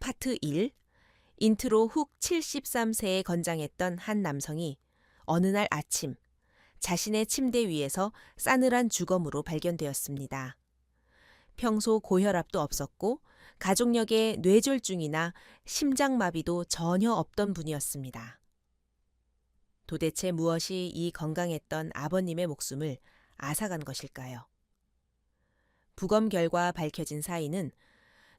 파트 1. 인트로 훅 73세에 건장했던 한 남성이 어느 날 아침 자신의 침대 위에서 싸늘한 주검으로 발견되었습니다. 평소 고혈압도 없었고 가족력에 뇌졸중이나 심장마비도 전혀 없던 분이었습니다. 도대체 무엇이 이 건강했던 아버님의 목숨을 앗아간 것일까요? 부검 결과 밝혀진 사인은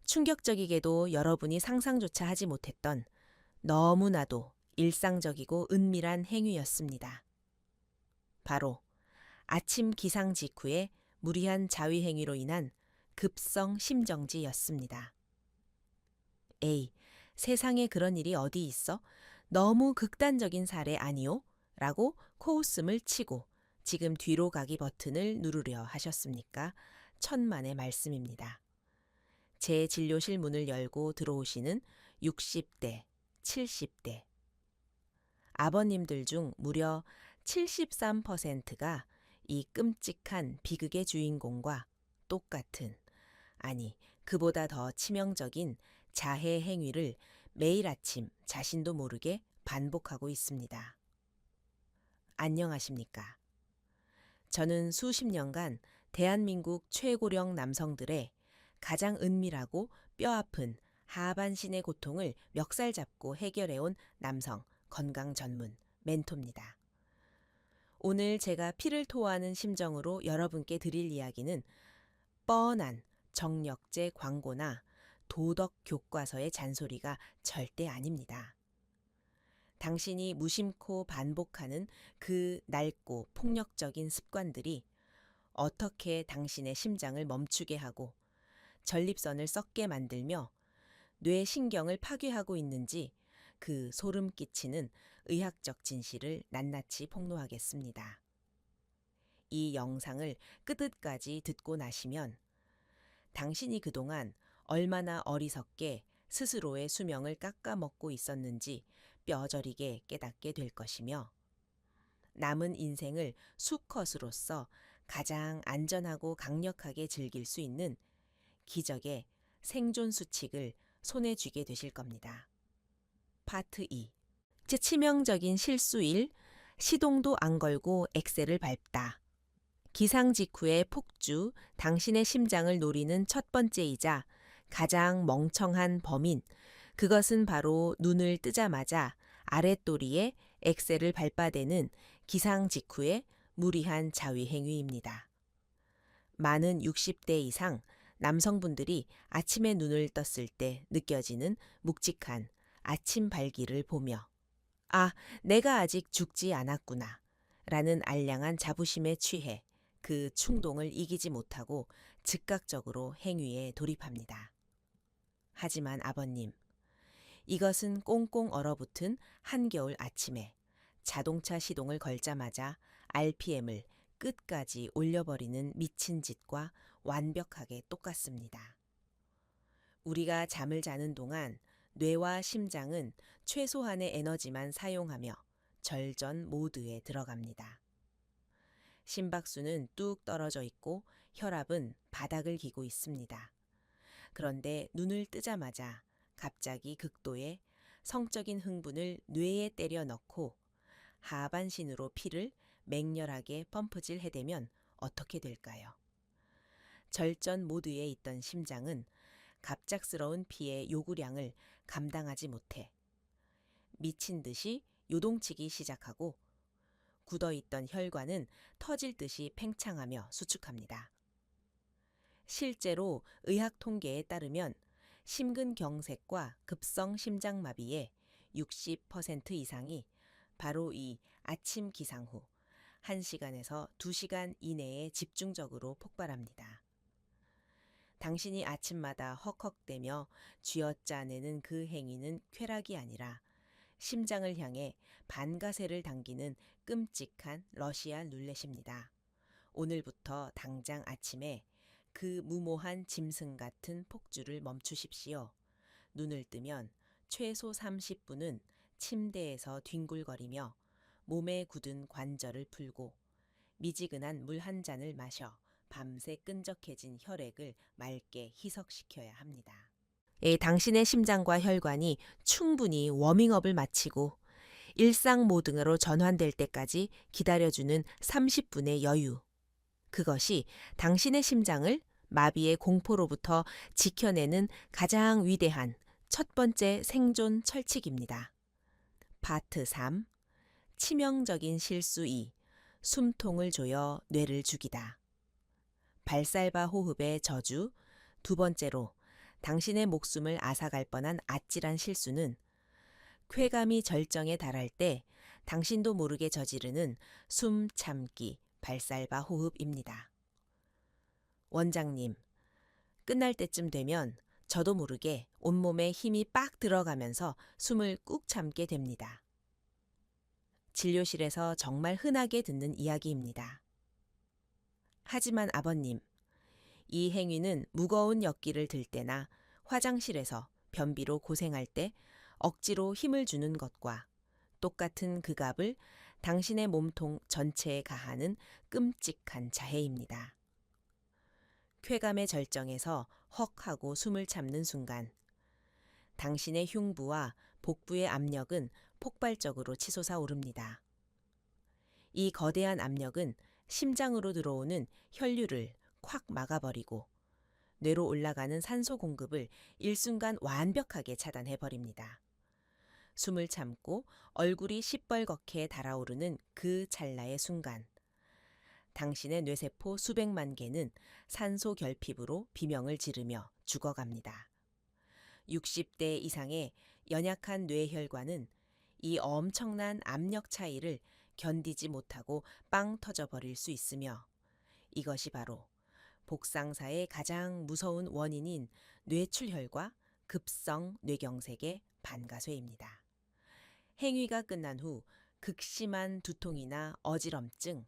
충격적이게도 여러분이 상상조차 하지 못했던 너무나도 일상적이고 은밀한 행위였습니다. 바로 아침 기상 직후에 무리한 자위 행위로 인한 급성 심정지였습니다. 에이, 세상에 그런 일이 어디 있어? 너무 극단적인 사례 아니오? 라고 코웃음을 치고 지금 뒤로 가기 버튼을 누르려 하셨습니까? 천만의 말씀입니다. 제 진료실 문을 열고 들어오시는 60대, 70대. 아버님들 중 무려 73%가 이 끔찍한 비극의 주인공과 똑같은, 아니, 그보다 더 치명적인 자해 행위를 매일 아침 자신도 모르게 반복하고 있습니다. 안녕하십니까? 저는 수십 년간 대한민국 최고령 남성들의 가장 은밀하고 뼈아픈 하반신의 고통을 멱살 잡고 해결해온 남성 건강 전문 멘토입니다. 오늘 제가 피를 토하는 심정으로 여러분께 드릴 이야기는 뻔한 정력제 광고나 도덕 교과서의 잔소리가 절대 아닙니다. 당신이 무심코 반복하는 그 낡고 폭력적인 습관들이 어떻게 당신의 심장을 멈추게 하고 전립선을 썩게 만들며 뇌신경을 파괴하고 있는지 그 소름 끼치는 의학적 진실을 낱낱이 폭로하겠습니다. 이 영상을 끝까지 듣고 나시면 당신이 그동안 얼마나 어리석게 스스로의 수명을 깎아먹고 있었는지 뼈저리게 깨닫게 될 것이며 남은 인생을 수컷으로서 가장 안전하고 강력하게 즐길 수 있는 기적의 생존 수칙을 손에 쥐게 되실 겁니다. 파트 2. 치명적인 실수 1. 시동도 안 걸고 엑셀을 밟다. 기상 직후의 폭주, 당신의 심장을 노리는 첫 번째이자 가장 멍청한 범인, 그것은 바로 눈을 뜨자마자 아랫도리에 엑셀을 밟아대는 기상 직후의 무리한 자위 행위입니다. 많은 60대 이상 남성분들이 아침에 눈을 떴을 때 느껴지는 묵직한 아침 발기를 보며 아, 내가 아직 죽지 않았구나 라는 알량한 자부심에 취해 그 충동을 이기지 못하고 즉각적으로 행위에 돌입합니다. 하지만 아버님, 이것은 꽁꽁 얼어붙은 한겨울 아침에 자동차 시동을 걸자마자 RPM을 끝까지 올려버리는 미친 짓과 완벽하게 똑같습니다. 우리가 잠을 자는 동안 뇌와 심장은 최소한의 에너지만 사용하며 절전 모드에 들어갑니다. 심박수는 뚝 떨어져 있고 혈압은 바닥을 기고 있습니다. 그런데 눈을 뜨자마자 갑자기 극도의 성적인 흥분을 뇌에 때려 넣고 하반신으로 피를 맹렬하게 펌프질 해대면 어떻게 될까요? 절전 모드에 있던 심장은 갑작스러운 피의 요구량을 감당하지 못해 미친 듯이 요동치기 시작하고 굳어있던 혈관은 터질 듯이 팽창하며 수축합니다. 실제로 의학 통계에 따르면 심근경색과 급성 심장마비의 60% 이상이 바로 이 아침 기상 후 1시간에서 2시간 이내에 집중적으로 폭발합니다. 당신이 아침마다 헉헉대며 쥐어짜내는 그 행위는 쾌락이 아니라 심장을 향해 반가세를 당기는 끔찍한 러시아 룰렛입니다. 오늘부터 당장 아침에 그 무모한 짐승 같은 폭주를 멈추십시오. 눈을 뜨면 최소 30분은 침대에서 뒹굴거리며 몸에 굳은 관절을 풀고 미지근한 물 한 잔을 마셔 밤새 끈적해진 혈액을 맑게 희석시켜야 합니다. 당신의 심장과 혈관이 충분히 워밍업을 마치고 일상 모드로 전환될 때까지 기다려주는 30분의 여유. 그것이 당신의 심장을 마비의 공포로부터 지켜내는 가장 위대한 첫 번째 생존 철칙입니다. 파트 3. 치명적인 실수 2. 숨통을 조여 뇌를 죽이다. 발살바 호흡의 저주. 두 번째로, 당신의 목숨을 앗아갈 뻔한 아찔한 실수는 쾌감이 절정에 달할 때 당신도 모르게 저지르는 숨 참기 발살바 호흡입니다. 원장님, 끝날 때쯤 되면 저도 모르게 온몸에 힘이 빡 들어가면서 숨을 꾹 참게 됩니다. 진료실에서 정말 흔하게 듣는 이야기입니다. 하지만 아버님, 이 행위는 무거운 역기를 들 때나 화장실에서 변비로 고생할 때 억지로 힘을 주는 것과 똑같은 그 값을 당신의 몸통 전체에 가하는 끔찍한 자해입니다. 쾌감의 절정에서 헉 하고 숨을 참는 순간 당신의 흉부와 복부의 압력은 폭발적으로 치솟아 오릅니다. 이 거대한 압력은 심장으로 들어오는 혈류를 콱 막아버리고 뇌로 올라가는 산소 공급을 일순간 완벽하게 차단해버립니다. 숨을 참고 얼굴이 시뻘겋게 달아오르는 그 찰나의 순간, 당신의 뇌세포 수백만 개는 산소 결핍으로 비명을 지르며 죽어갑니다. 60대 이상의 연약한 뇌혈관은 이 엄청난 압력 차이를 견디지 못하고 빵 터져버릴 수 있으며, 이것이 바로 복상사의 가장 무서운 원인인 뇌출혈과 급성 뇌경색의 반가쇠입니다. 행위가 끝난 후 극심한 두통이나 어지럼증,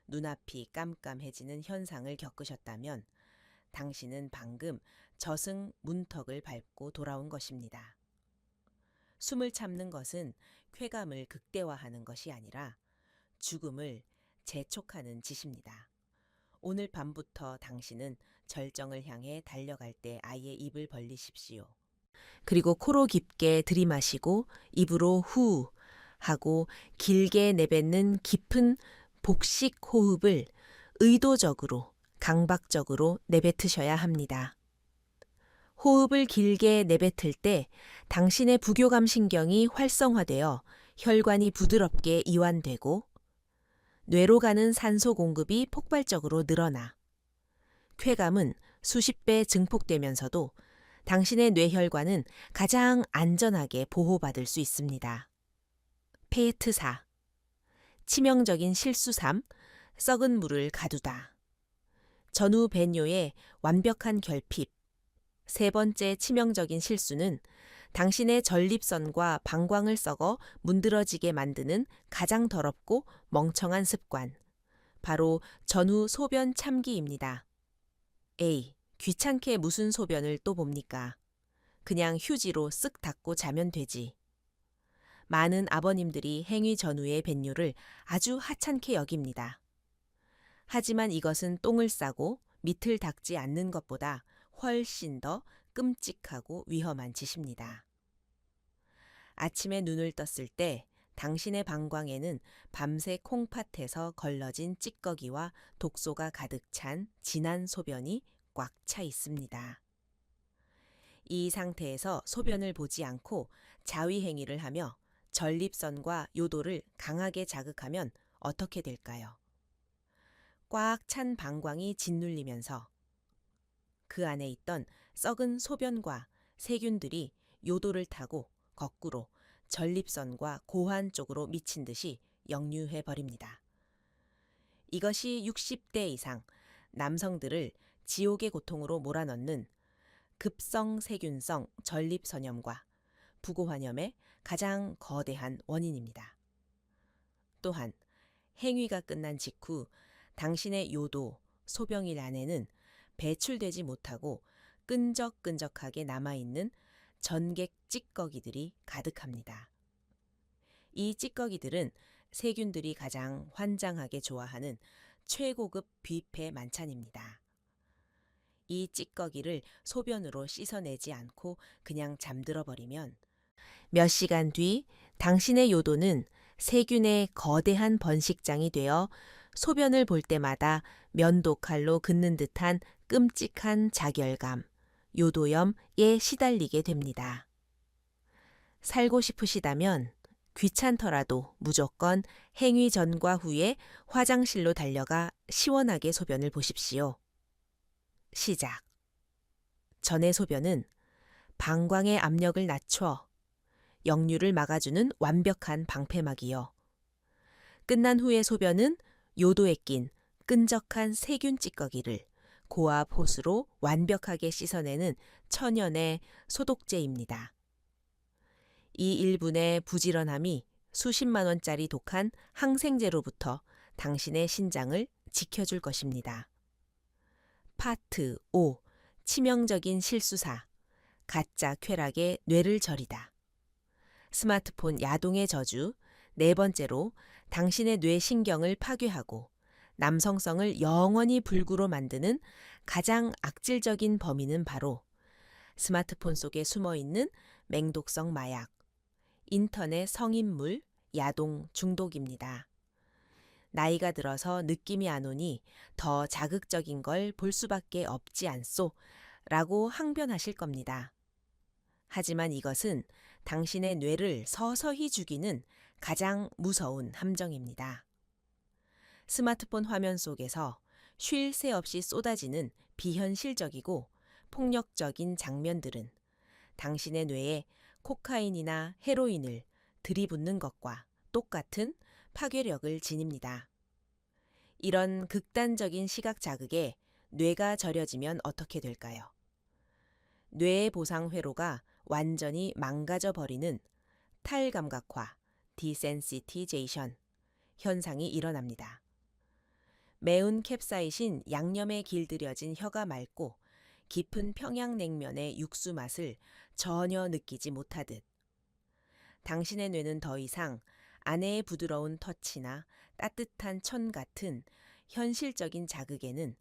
눈앞이 깜깜해지는 현상을 겪으셨다면 당신은 방금 저승 문턱을 밟고 돌아온 것입니다. 숨을 참는 것은 쾌감을 극대화하는 것이 아니라 죽음을 재촉하는 짓입니다. 오늘 밤부터 당신은 절정을 향해 달려갈 때 아예 입을 벌리십시오. 그리고 코로 깊게 들이마시고 입으로 후 하고 길게 내뱉는 깊은 복식 호흡을 의도적으로 강박적으로 내뱉으셔야 합니다. 호흡을 길게 내뱉을 때 당신의 부교감 신경이 활성화되어 혈관이 부드럽게 이완되고 뇌로 가는 산소 공급이 폭발적으로 늘어나 쾌감은 수십 배 증폭되면서도 당신의 뇌혈관은 가장 안전하게 보호받을 수 있습니다. 페이트 4. 치명적인 실수 3. 썩은 물을 가두다. 전후 배뇨의 완벽한 결핍. 세 번째 치명적인 실수는 당신의 전립선과 방광을 썩어 문드러지게 만드는 가장 더럽고 멍청한 습관. 바로 전후 소변 참기입니다. 에이, 귀찮게 무슨 소변을 또 봅니까? 그냥 휴지로 쓱 닦고 자면 되지. 많은 아버님들이 행위 전후의 뱃뇨를 아주 하찮게 여깁니다. 하지만 이것은 똥을 싸고 밑을 닦지 않는 것보다 훨씬 더 끔찍하고 위험한 짓입니다. 아침에 눈을 떴을 때 당신의 방광에는 밤새 콩팥에서 걸러진 찌꺼기와 독소가 가득 찬 진한 소변이 꽉 차 있습니다. 이 상태에서 소변을 보지 않고 자위행위를 하며 전립선과 요도를 강하게 자극하면 어떻게 될까요? 꽉 찬 방광이 짓눌리면서 그 안에 있던 썩은 소변과 세균들이 요도를 타고 거꾸로 전립선과 고환 쪽으로 미친 듯이 역류해 버립니다. 이것이 60대 이상 남성들을 지옥의 고통으로 몰아넣는 급성 세균성 전립선염과 부고환염의 가장 거대한 원인입니다. 또한 행위가 끝난 직후 당신의 요도, 소변길 안에는 배출되지 못하고 끈적끈적하게 남아있는 전객 찌꺼기들이 가득합니다. 이 찌꺼기들은 세균들이 가장 환장하게 좋아하는 최고급 뷔페 만찬입니다. 이 찌꺼기를 소변으로 씻어내지 않고 그냥 잠들어 버리면 몇 시간 뒤 당신의 요도는 세균의 거대한 번식장이 되어 소변을 볼 때마다 면도칼로 긋는 듯한 끔찍한 자결감, 요도염에 시달리게 됩니다. 살고 싶으시다면 귀찮더라도 무조건 행위 전과 후에 화장실로 달려가 시원하게 소변을 보십시오. 시작. 전의 소변은 방광의 압력을 낮춰 역류를 막아주는 완벽한 방패막이요. 끝난 후의 소변은 요도에 낀 끈적한 세균 찌꺼기를 고압 호스로 완벽하게 씻어내는 천연의 소독제입니다. 이 1분의 부지런함이 수십만 원짜리 독한 항생제로부터 당신의 신장을 지켜줄 것입니다. 파트 5. 치명적인 실수사. 가짜 쾌락의 뇌를 저리다. 스마트폰 야동의 저주. 네 번째로 당신의 뇌신경을 파괴하고 남성성을 영원히 불구로 만드는 가장 악질적인 범인은 바로 스마트폰 속에 숨어있는 맹독성 마약, 인터넷 성인물, 야동 중독입니다. 나이가 들어서 느낌이 안 오니 더 자극적인 걸 볼 수밖에 없지 않소? 라고 항변하실 겁니다. 하지만 이것은 당신의 뇌를 서서히 죽이는 가장 무서운 함정입니다. 스마트폰 화면 속에서 쉴 새 없이 쏟아지는 비현실적이고 폭력적인 장면들은 당신의 뇌에 코카인이나 헤로인을 들이붓는 것과 똑같은 파괴력을 지닙니다. 이런 극단적인 시각 자극에 뇌가 저려지면 어떻게 될까요? 뇌의 보상 회로가 완전히 망가져 버리는 탈감각화, 디센시티제이션 현상이 일어납니다. 매운 캡사이신 양념에 길들여진 혀가 맑고 깊은 평양냉면의 육수 맛을 전혀 느끼지 못하듯 당신의 뇌는 더 이상 아내의 부드러운 터치나 따뜻한 천 같은 현실적인 자극에는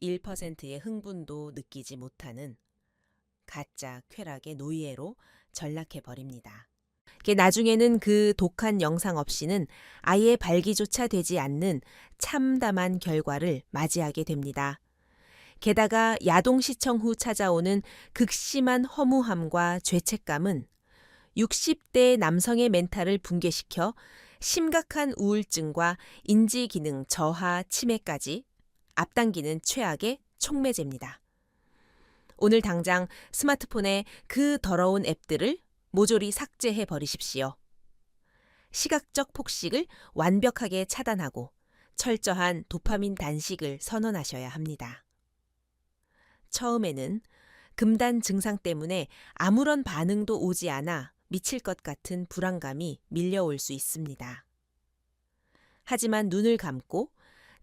1%의 흥분도 느끼지 못하는 가짜 쾌락의 노예로 전락해버립니다. 나중에는 그 독한 영상 없이는 아예 발기조차 되지 않는 참담한 결과를 맞이하게 됩니다. 게다가 야동 시청 후 찾아오는 극심한 허무함과 죄책감은 60대 남성의 멘탈을 붕괴시켜 심각한 우울증과 인지기능 저하 치매까지 앞당기는 최악의 촉매제입니다. 오늘 당장 스마트폰에 그 더러운 앱들을 모조리 삭제해 버리십시오. 시각적 폭식을 완벽하게 차단하고 철저한 도파민 단식을 선언하셔야 합니다. 처음에는 금단 증상 때문에 아무런 반응도 오지 않아 미칠 것 같은 불안감이 밀려올 수 있습니다. 하지만 눈을 감고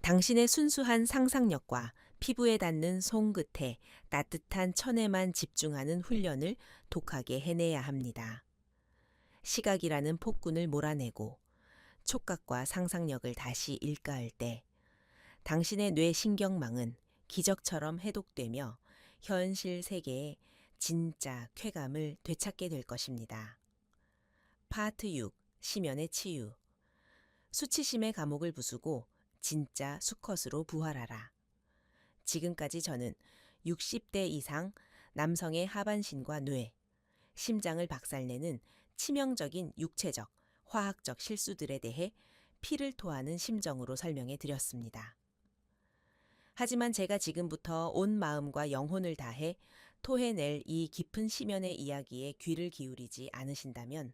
당신의 순수한 상상력과 피부에 닿는 손끝에 따뜻한 천에만 집중하는 훈련을 독하게 해내야 합니다. 시각이라는 폭군을 몰아내고 촉각과 상상력을 다시 일가할 때 당신의 뇌신경망은 기적처럼 해독되며 현실 세계의 진짜 쾌감을 되찾게 될 것입니다. 파트 6. 심연의 치유. 수치심의 감옥을 부수고 진짜 수컷으로 부활하라. 지금까지 저는 60대 이상 남성의 하반신과 뇌, 심장을 박살내는 치명적인 육체적, 화학적 실수들에 대해 피를 토하는 심정으로 설명해 드렸습니다. 하지만 제가 지금부터 온 마음과 영혼을 다해 토해낼 이 깊은 심연의 이야기에 귀를 기울이지 않으신다면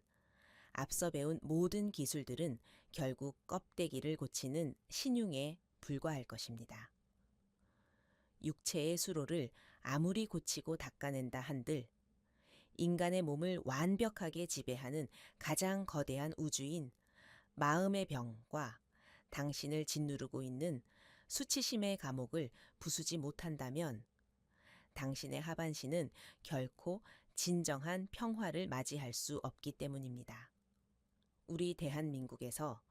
앞서 배운 모든 기술들은 결국 껍데기를 고치는 신용에 불과할 것입니다. 육체의 수로를 아무리 고치고 닦아낸다 한들 인간의 몸을 완벽하게 지배하는 가장 거대한 우주인 마음의 병과 당신을 짓누르고 있는 수치심의 감옥을 부수지 못한다면 당신의 하반신은 결코 진정한 평화를 맞이할 수 없기 때문입니다. 우리 대한민국에서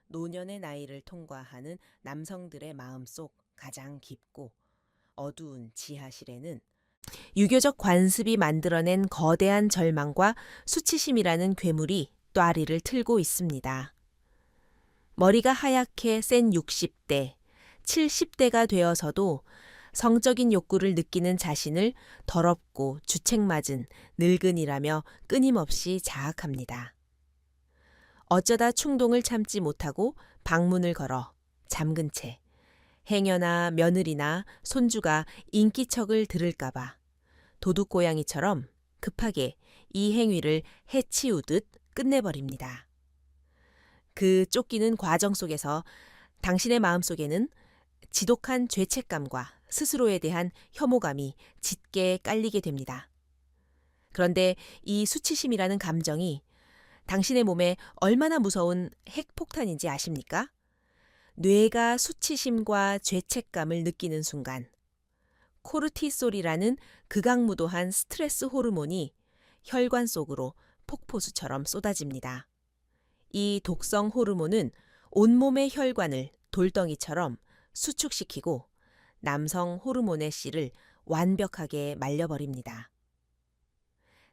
노년의 나이를 통과하는 남성들의 마음속 가장 깊고 어두운 지하실에는 유교적 관습이 만들어낸 거대한 절망과 수치심이라는 괴물이 뙬리를 틀고 있습니다. 머리가 하얗게 센 60대, 70대가 되어서도 성적인 욕구를 느끼는 자신을 더럽고 주책맞은 늙은이라며 끊임없이 자학합니다. 어쩌다 충동을 참지 못하고 방문을 걸어 잠근 채 행여나 며느리나 손주가 인기척을 들을까봐 도둑고양이처럼 급하게 이 행위를 해치우듯 끝내버립니다. 그 쫓기는 과정 속에서 당신의 마음속에는 지독한 죄책감과 스스로에 대한 혐오감이 짙게 깔리게 됩니다. 그런데 이 수치심이라는 감정이 당신의 몸에 얼마나 무서운 핵폭탄인지 아십니까? 뇌가 수치심과 죄책감을 느끼는 순간 코르티솔이라는 극악무도한 스트레스 호르몬이 혈관 속으로 폭포수처럼 쏟아집니다. 이 독성 호르몬은 온몸의 혈관을 돌덩이처럼 수축시키고 남성 호르몬의 씨를 완벽하게 말려버립니다.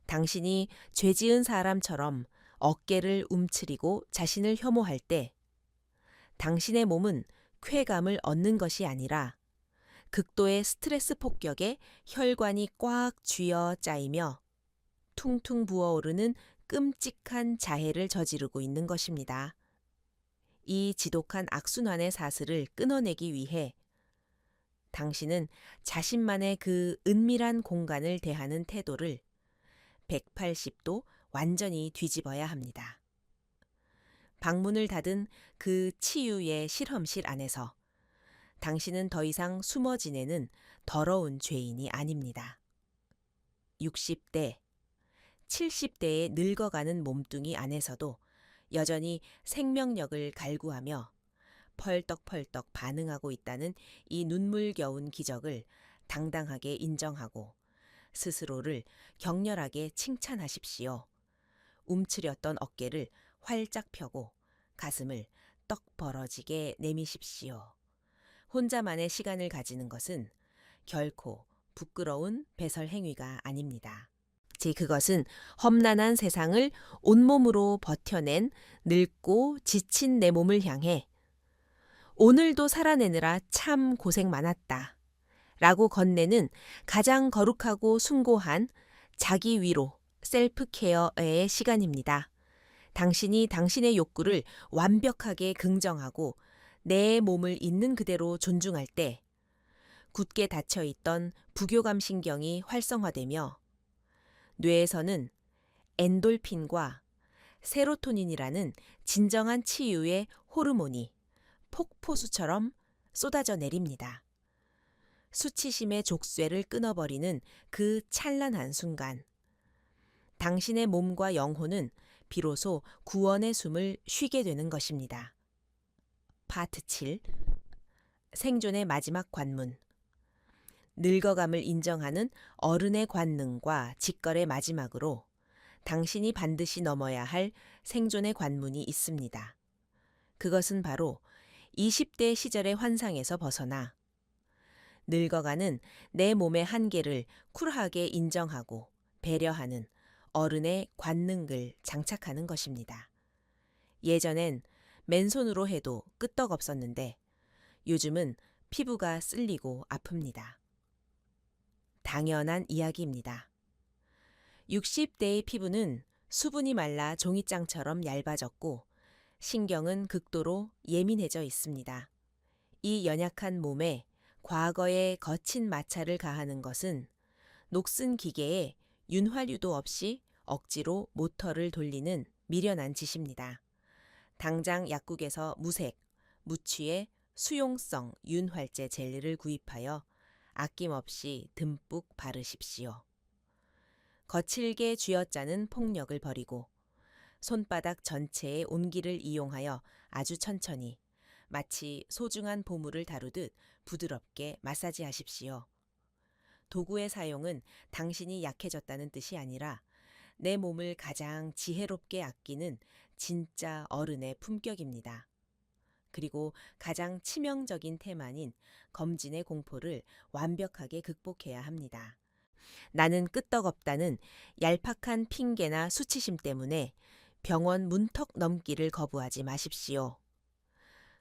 당신이 죄지은 사람처럼 어깨를 움츠리고 자신을 혐오할 때 당신의 몸은 쾌감을 얻는 것이 아니라 극도의 스트레스 폭격에 혈관이 꽉 쥐어 짜이며 퉁퉁 부어오르는 끔찍한 자해를 저지르고 있는 것입니다. 이 지독한 악순환의 사슬을 끊어내기 위해 당신은 자신만의 그 은밀한 공간을 대하는 태도를 180도 완전히 뒤집어야 합니다. 방문을 닫은 그 치유의 실험실 안에서 당신은 더 이상 숨어 지내는 더러운 죄인이 아닙니다. 60대, 70대의 늙어가는 몸뚱이 안에서도 여전히 생명력을 갈구하며 펄떡펄떡 반응하고 있다는 이 눈물겨운 기적을 당당하게 인정하고 스스로를 격렬하게 칭찬하십시오. 움츠렸던 어깨를 활짝 펴고 가슴을 떡 벌어지게 내미십시오. 혼자만의 시간을 가지는 것은 결코 부끄러운 배설 행위가 아닙니다. 그것은 험난한 세상을 온몸으로 버텨낸 늙고 지친 내 몸을 향해 오늘도 살아내느라 참 고생 많았다 라고 건네는 가장 거룩하고 숭고한 자기 위로 셀프 케어의 시간입니다. 당신이 당신의 욕구를 완벽하게 긍정하고 내 몸을 있는 그대로 존중할 때 굳게 닫혀있던 부교감 신경이 활성화되며 뇌에서는 엔돌핀과 세로토닌이라는 진정한 치유의 호르몬이 폭포수처럼 쏟아져 내립니다. 수치심의 족쇄를 끊어버리는 그 찬란한 순간, 당신의 몸과 영혼은 비로소 구원의 숨을 쉬게 되는 것입니다. 파트 7. 생존의 마지막 관문. 늙어감을 인정하는 어른의 관능과 직거래 마지막으로 당신이 반드시 넘어야 할 생존의 관문이 있습니다. 그것은 바로 20대 시절의 환상에서 벗어나 늙어가는 내 몸의 한계를 쿨하게 인정하고 배려하는 어른의 관능을 장착하는 것입니다. 예전엔 맨손으로 해도 끄떡없었는데 요즘은 피부가 쓸리고 아픕니다. 당연한 이야기입니다. 60대의 피부는 수분이 말라 종이장처럼 얇아졌고 신경은 극도로 예민해져 있습니다. 이 연약한 몸에 과거의 거친 마찰을 가하는 것은 녹슨 기계에 윤활유도 없이 억지로 모터를 돌리는 미련한 짓입니다. 당장 약국에서 무색, 무취의 수용성 윤활제 젤리를 구입하여 아낌없이 듬뿍 바르십시오. 거칠게 쥐어짜는 폭력을 버리고 손바닥 전체의 온기를 이용하여 아주 천천히 마치 소중한 보물을 다루듯 부드럽게 마사지하십시오. 도구의 사용은 당신이 약해졌다는 뜻이 아니라 내 몸을 가장 지혜롭게 아끼는 진짜 어른의 품격입니다. 그리고 가장 치명적인 태만인 검진의 공포를 완벽하게 극복해야 합니다. 나는 끄떡없다는 얄팍한 핑계나 수치심 때문에 병원 문턱 넘기를 거부하지 마십시오.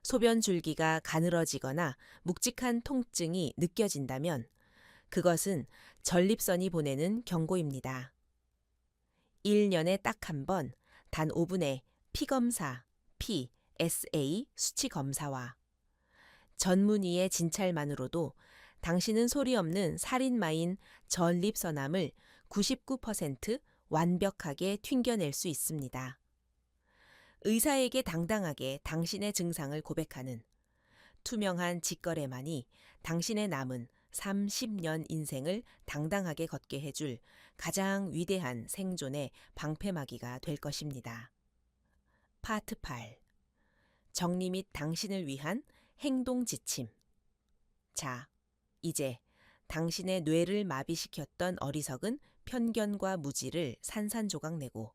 소변 줄기가 가늘어지거나 묵직한 통증이 느껴진다면 그것은 전립선이 보내는 경고입니다. 1년에 딱 한 번, 단 5분의 피검사, PSA 수치 검사와 전문의의 진찰만으로도 당신은 소리 없는 살인마인 전립선암을 99% 완벽하게 튕겨낼 수 있습니다. 의사에게 당당하게 당신의 증상을 고백하는 투명한 직거래만이 당신의 남은 30년 인생을 당당하게 걷게 해줄 가장 위대한 생존의 방패막이가 될 것입니다. 파트 8. 정리 및 당신을 위한 행동 지침. 자, 이제 당신의 뇌를 마비시켰던 어리석은 편견과 무지를 산산조각 내고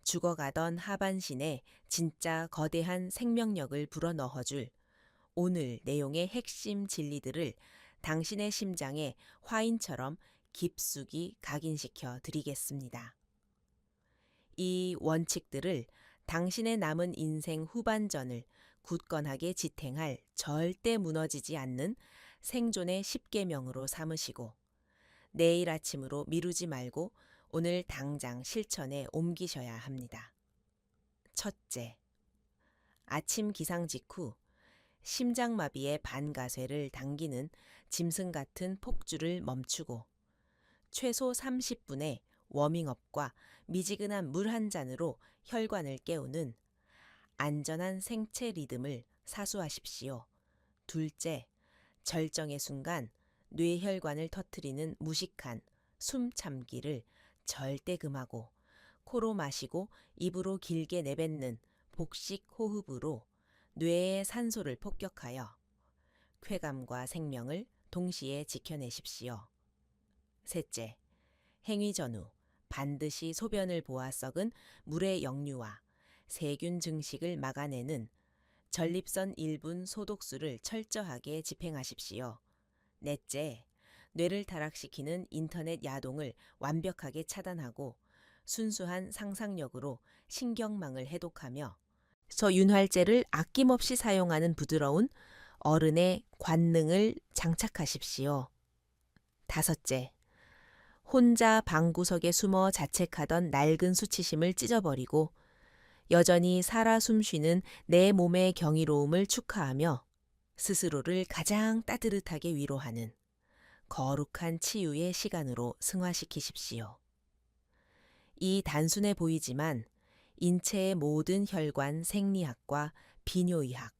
죽어가던 하반신에 진짜 거대한 생명력을 불어넣어줄 오늘 내용의 핵심 진리들을 당신의 심장에 화인처럼 깊숙이 각인시켜 드리겠습니다. 이 원칙들을 당신의 남은 인생 후반전을 굳건하게 지탱할 절대 무너지지 않는 생존의 10계명으로 삼으시고 내일 아침으로 미루지 말고 오늘 당장 실천에 옮기셔야 합니다. 첫째, 아침 기상 직후 심장마비의 반가쇠를 당기는 짐승 같은 폭주를 멈추고 최소 30분의 워밍업과 미지근한 물 한 잔으로 혈관을 깨우는 안전한 생체 리듬을 사수하십시오. 둘째, 절정의 순간 뇌혈관을 터뜨리는 무식한 숨 참기를 절대 금하고 코로 마시고 입으로 길게 내뱉는 복식 호흡으로 뇌의 산소를 폭격하여 쾌감과 생명을 동시에 지켜내십시오. 셋째, 행위 전후 반드시 소변을 보아 썩은 물의 역류와 세균 증식을 막아내는 전립선 1분 소독술을 철저하게 집행하십시오. 넷째, 뇌를 타락시키는 인터넷 야동을 완벽하게 차단하고 순수한 상상력으로 신경망을 해독하며 서윤활제를 아낌없이 사용하는 부드러운 어른의 관능을 장착하십시오. 다섯째, 혼자 방구석에 숨어 자책하던 낡은 수치심을 찢어버리고 여전히 살아 숨쉬는 내 몸의 경이로움을 축하하며 스스로를 가장 따뜻하게 위로하는 거룩한 치유의 시간으로 승화시키십시오. 이 단순해 보이지만 인체의 모든 혈관 생리학과 비뇨의학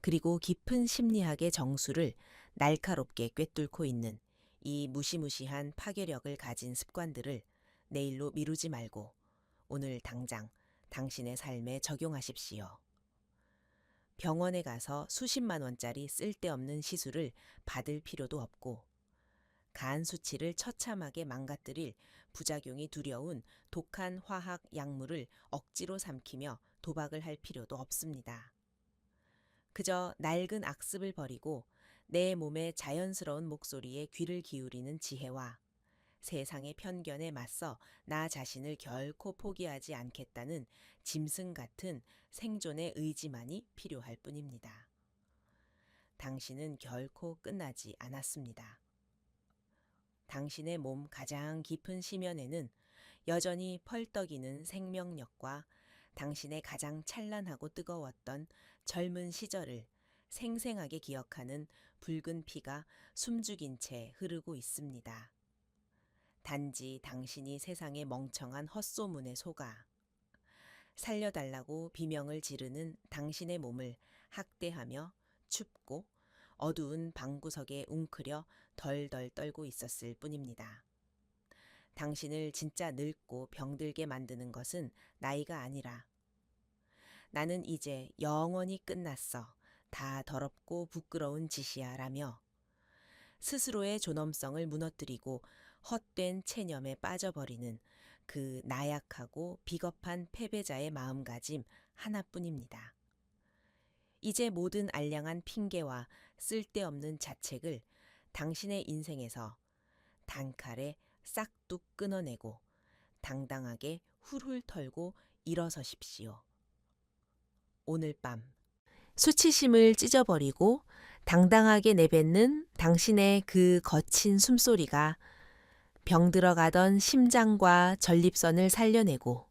그리고 깊은 심리학의 정수를 날카롭게 꿰뚫고 있는 이 무시무시한 파괴력을 가진 습관들을 내일로 미루지 말고 오늘 당장 당신의 삶에 적용하십시오. 병원에 가서 수십만 원짜리 쓸데없는 시술을 받을 필요도 없고 간 수치를 처참하게 망가뜨릴 부작용이 두려운 독한 화학 약물을 억지로 삼키며 도박을 할 필요도 없습니다. 그저 낡은 악습을 버리고 내 몸의 자연스러운 목소리에 귀를 기울이는 지혜와 세상의 편견에 맞서 나 자신을 결코 포기하지 않겠다는 짐승 같은 생존의 의지만이 필요할 뿐입니다. 당신은 결코 끝나지 않았습니다. 당신의 몸 가장 깊은 심연에는 여전히 펄떡이는 생명력과 당신의 가장 찬란하고 뜨거웠던 젊은 시절을 생생하게 기억하는 붉은 피가 숨죽인 채 흐르고 있습니다. 단지 당신이 세상의 멍청한 헛소문에 속아 살려달라고 비명을 지르는 당신의 몸을 학대하며 춥고 어두운 방구석에 웅크려 덜덜 떨고 있었을 뿐입니다. 당신을 진짜 늙고 병들게 만드는 것은 나이가 아니라 나는 이제 영원히 끝났어. 다 더럽고 부끄러운 짓이야 라며 스스로의 존엄성을 무너뜨리고 헛된 체념에 빠져버리는 그 나약하고 비겁한 패배자의 마음가짐 하나뿐입니다. 이제 모든 알량한 핑계와 쓸데없는 자책을 당신의 인생에서 단칼에 싹둑 끊어내고 당당하게 훌훌 털고 일어서십시오. 오늘 밤 수치심을 찢어버리고 당당하게 내뱉는 당신의 그 거친 숨소리가 병들어가던 심장과 전립선을 살려내고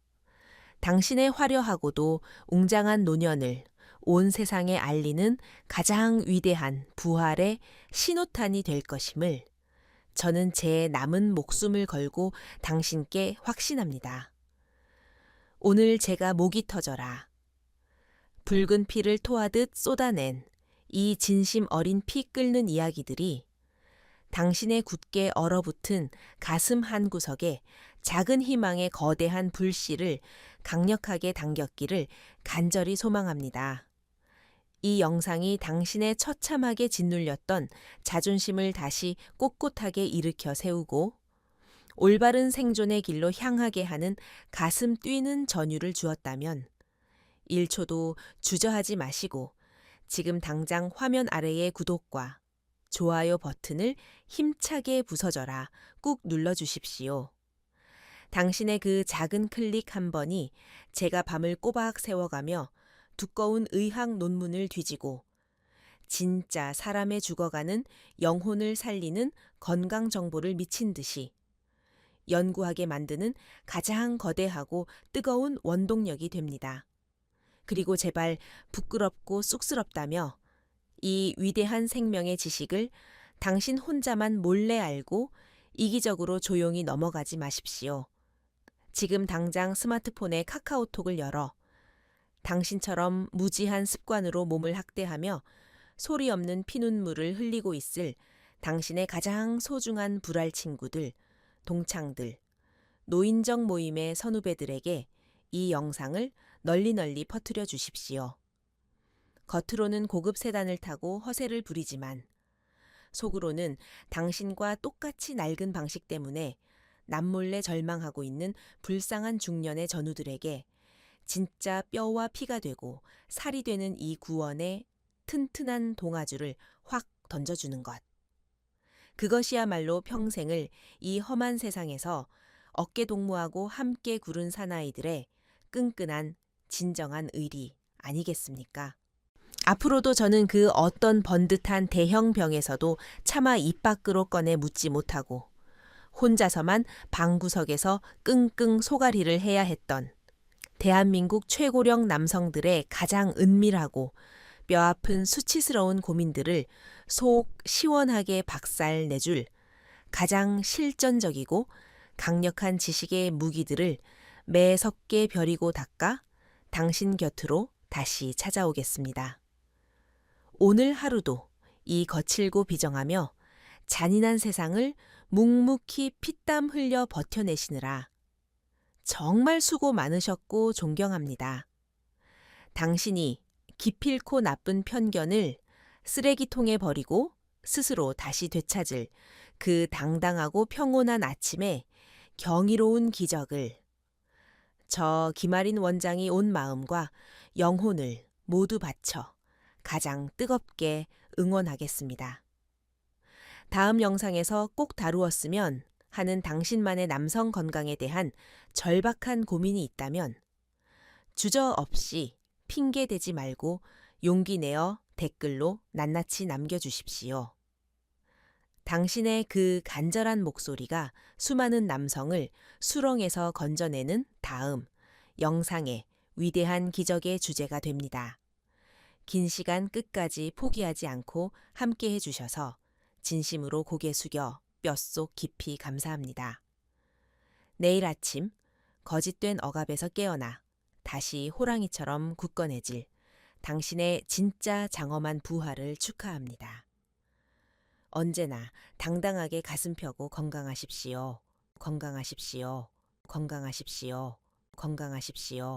당신의 화려하고도 웅장한 노년을 온 세상에 알리는 가장 위대한 부활의 신호탄이 될 것임을 저는 제 남은 목숨을 걸고 당신께 확신합니다. 오늘 제가 목이 터져라. 붉은 피를 토하듯 쏟아낸 이 진심 어린 피 끓는 이야기들이 당신의 굳게 얼어붙은 가슴 한 구석에 작은 희망의 거대한 불씨를 강력하게 당겼기를 간절히 소망합니다. 이 영상이 당신의 처참하게 짓눌렸던 자존심을 다시 꼿꼿하게 일으켜 세우고 올바른 생존의 길로 향하게 하는 가슴 뛰는 전율을 주었다면 1초도 주저하지 마시고 지금 당장 화면 아래의 구독과 좋아요 버튼을 힘차게 부서져라 꾹 눌러주십시오. 당신의 그 작은 클릭 한 번이 제가 밤을 꼬박 세워가며 두꺼운 의학 논문을 뒤지고 진짜 사람의 죽어가는 영혼을 살리는 건강 정보를 미친 듯이 연구하게 만드는 가장 거대하고 뜨거운 원동력이 됩니다. 그리고 제발 부끄럽고 쑥스럽다며 이 위대한 생명의 지식을 당신 혼자만 몰래 알고 이기적으로 조용히 넘어가지 마십시오. 지금 당장 스마트폰에 카카오톡을 열어 당신처럼 무지한 습관으로 몸을 학대하며 소리 없는 피눈물을 흘리고 있을 당신의 가장 소중한 불알 친구들, 동창들, 노인정 모임의 선후배들에게 이 영상을 널리 퍼뜨려 주십시오. 겉으로는 고급 세단을 타고 허세를 부리지만 속으로는 당신과 똑같이 낡은 방식 때문에 남몰래 절망하고 있는 불쌍한 중년의 전우들에게 진짜 뼈와 피가 되고 살이 되는 이 구원의 튼튼한 동아줄을 확 던져주는 것. 그것이야말로 평생을 이 험한 세상에서 어깨동무하고 함께 구른 사나이들의 끈끈한 진정한 의리 아니겠습니까? 앞으로도 저는 그 어떤 번듯한 대형 병에서도 차마 입 밖으로 꺼내 묻지 못하고 혼자서만 방구석에서 끙끙 소가리를 해야 했던 대한민국 최고령 남성들의 가장 은밀하고 뼈아픈 수치스러운 고민들을 속 시원하게 박살 내줄 가장 실전적이고 강력한 지식의 무기들을 매섭게 벼리고 닦아 당신 곁으로 다시 찾아오겠습니다. 오늘 하루도 이 거칠고 비정하며 잔인한 세상을 묵묵히 피땀 흘려 버텨내시느라 정말 수고 많으셨고 존경합니다. 당신이 기필코 나쁜 편견을 쓰레기통에 버리고 스스로 다시 되찾을 그 당당하고 평온한 아침에 경이로운 기적을 저 김아린 원장이 온 마음과 영혼을 모두 바쳐 가장 뜨겁게 응원하겠습니다. 다음 영상에서 꼭 다루었으면 하는 당신만의 남성 건강에 대한 절박한 고민이 있다면 주저없이 핑계대지 말고 용기 내어 댓글로 낱낱이 남겨주십시오. 당신의 그 간절한 목소리가 수많은 남성을 수렁에서 건져내는 다음 영상의 위대한 기적의 주제가 됩니다. 긴 시간 끝까지 포기하지 않고 함께 해주셔서 진심으로 고개 숙여 뼛속 깊이 감사합니다. 내일 아침 거짓된 억압에서 깨어나 다시 호랑이처럼 굳건해질 당신의 진짜 장엄한 부활을 축하합니다. 언제나 당당하게 가슴 펴고 건강하십시오. 건강하십시오. 건강하십시오. 건강하십시오.